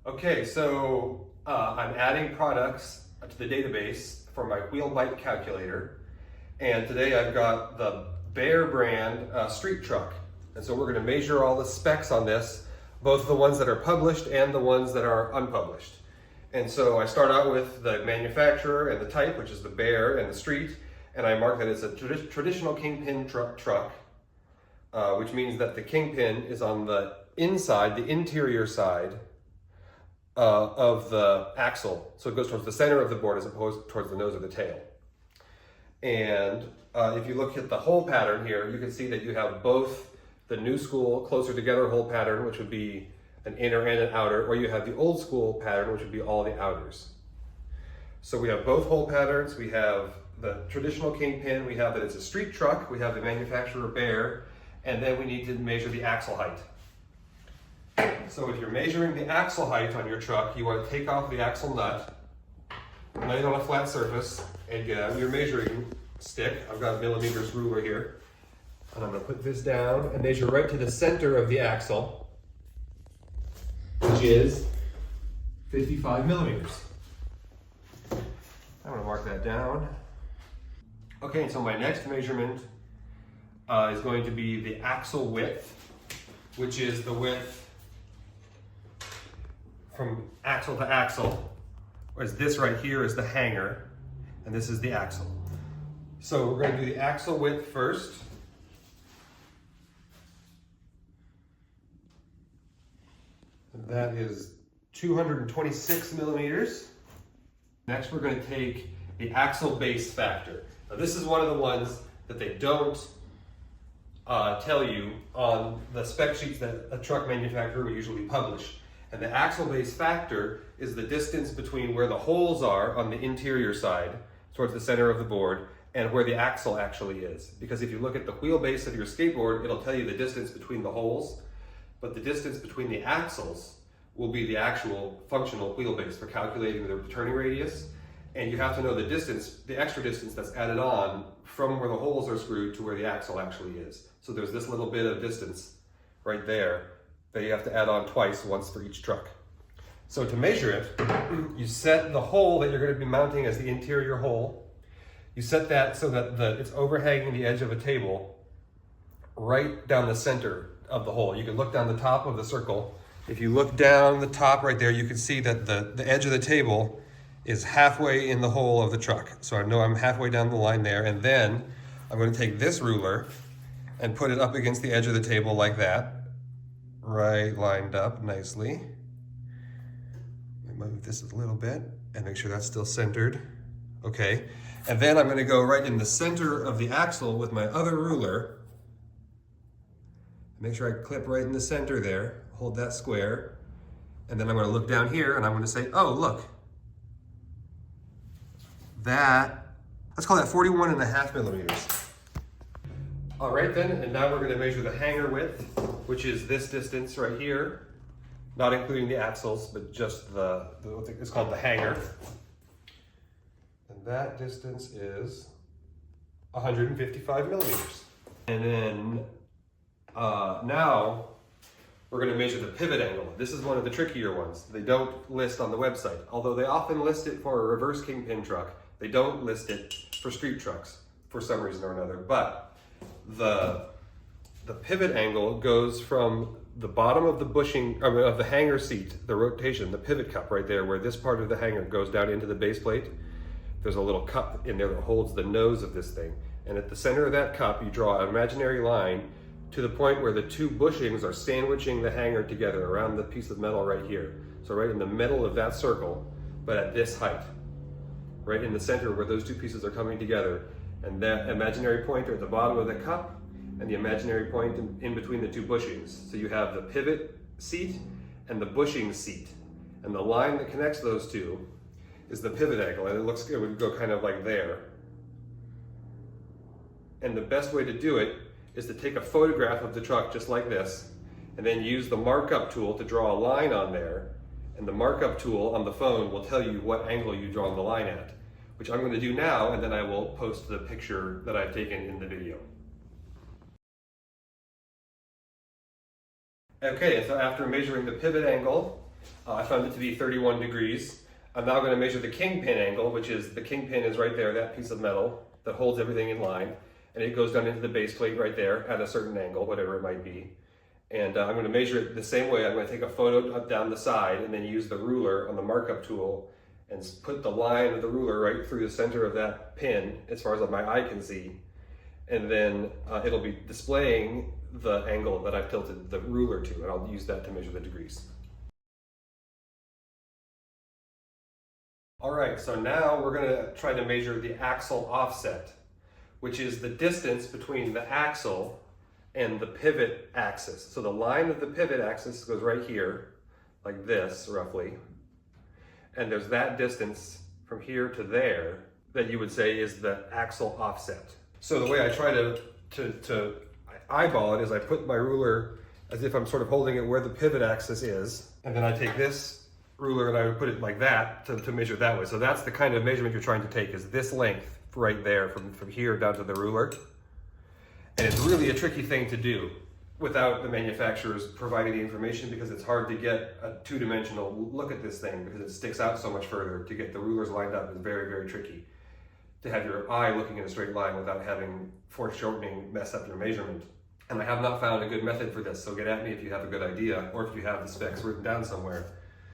Okay, so I'm adding products to the database for my Wheelbite calculator. And today I've got the Bear brand street truck. And so we're going to measure all the specs on this, both the ones that are published and the ones that are unpublished. And so I start out with the manufacturer and the type, which is the Bear and the street. And I mark that it's a traditional kingpin truck, which means that the kingpin is on the inside, the interior side of the axle. So it goes towards the center of the board as opposed towards the nose or the tail. And if you look at the hole pattern here, you can see that you have both the new school closer together hole pattern, which would be an inner and an outer, or you have the old school pattern, which would be all the outers. So we have both hole patterns. We have the traditional kingpin, we have that it's a street truck, we have the manufacturer Bear, and then we need to measure the axle height. So if you're measuring the axle height on your truck, you want to take off the axle nut, lay it on a flat surface, and get out your measuring stick. I've got a millimeters ruler here. And I'm going to put this down and measure right to the center of the axle, which is 55 millimeters. I'm going to mark that down. Okay, so my next measurement is going to be the axle width, which is the width from axle to axle, whereas this right here is the hanger, and this is the axle. So we're going to do the axle width first. And that is 226 millimeters. Next, we're going to take the axle base factor. Now, this is one of the ones that they don't tell you on the spec sheets that a truck manufacturer will usually publish. And the axle base factor is the distance between where the holes are on the interior side, towards the center of the board, and where the axle actually is. Because if you look at the wheelbase of your skateboard, it'll tell you the distance between the holes, but the distance between the axles will be the actual functional wheelbase for calculating the turning radius. And you have to know the distance, the extra distance that's added on from where the holes are screwed to where the axle actually is. So there's this little bit of distance right there that you have to add on twice, once for each truck. So to measure it, you set the hole that you're going to be mounting as the interior hole. You set that so that it's overhanging the edge of a table right down the center of the hole. You can look down the top of the circle. If you look down the top right there, you can see that the edge of the table is halfway in the hole of the truck. So I know I'm halfway down the line there, and then I'm going to take this ruler and put it up against the edge of the table like that, right lined up nicely. Move this a little bit and make sure that's still centered. Okay, and then I'm going to go right in the center of the axle with my other ruler. Make sure I clip right in the center there, hold that square, and then I'm going to look down here and I'm going to say, oh, look, let's call that 41.5 millimeters. All right then, and now we're going to measure the hanger width, which is this distance right here, not including the axles, but just it's called the hanger. And that distance is 155 millimeters. And then now we're going to measure the pivot angle. This is one of the trickier ones. They don't list on the website, although they often list it for a reverse kingpin truck. They don't list it for street trucks for some reason or another. But the pivot angle goes from the bottom of the bushing, of the hanger seat, the rotation, the pivot cup right there, where this part of the hanger goes down into the base plate. There's a little cup in there that holds the nose of this thing. And at the center of that cup, you draw an imaginary line to the point where the two bushings are sandwiching the hanger together around the piece of metal right here. So right in the middle of that circle, but at this height, right in the center where those two pieces are coming together. And that imaginary point are at the bottom of the cup, and the imaginary point in between the two bushings. So you have the pivot seat and the bushing seat. And the line that connects those two is the pivot angle, and it would go kind of like there. And the best way to do it is to take a photograph of the truck just like this, and then use the markup tool to draw a line on there. And the markup tool on the phone will tell you what angle you've drawn the line at, which I'm going to do now, and then I will post the picture that I've taken in the video. Okay, so after measuring the pivot angle I found it to be 31 degrees. I'm now going to measure the kingpin angle, which is the kingpin is right there, that piece of metal that holds everything in line. And it goes down into the base plate right there at a certain angle, whatever it might be. And I'm going to measure it the same way. I'm going to take a photo up down the side and then use the ruler on the markup tool and put the line of the ruler right through the center of that pin as far as my eye can see. And then it'll be displaying the angle that I've tilted the ruler to, and I'll use that to measure the degrees. All right, so now we're gonna try to measure the axle offset, which is the distance between the axle and the pivot axis. So the line of the pivot axis goes right here, like this, roughly. And there's that distance from here to there that you would say is the axle offset. So the way I try to eyeball it is I put my ruler as if I'm sort of holding it where the pivot axis is, and then I take this ruler and I would put it like that to measure that way. So that's the kind of measurement you're trying to take, is this length right there from here down to the ruler. And it's really a tricky thing to do without the manufacturers providing the information, because it's hard to get a two-dimensional look at this thing because it sticks out so much further. To get the rulers lined up is very, very tricky. To have your eye looking in a straight line without having foreshortening mess up your measurement. And I have not found a good method for this, so get at me if you have a good idea or if you have the specs written down somewhere.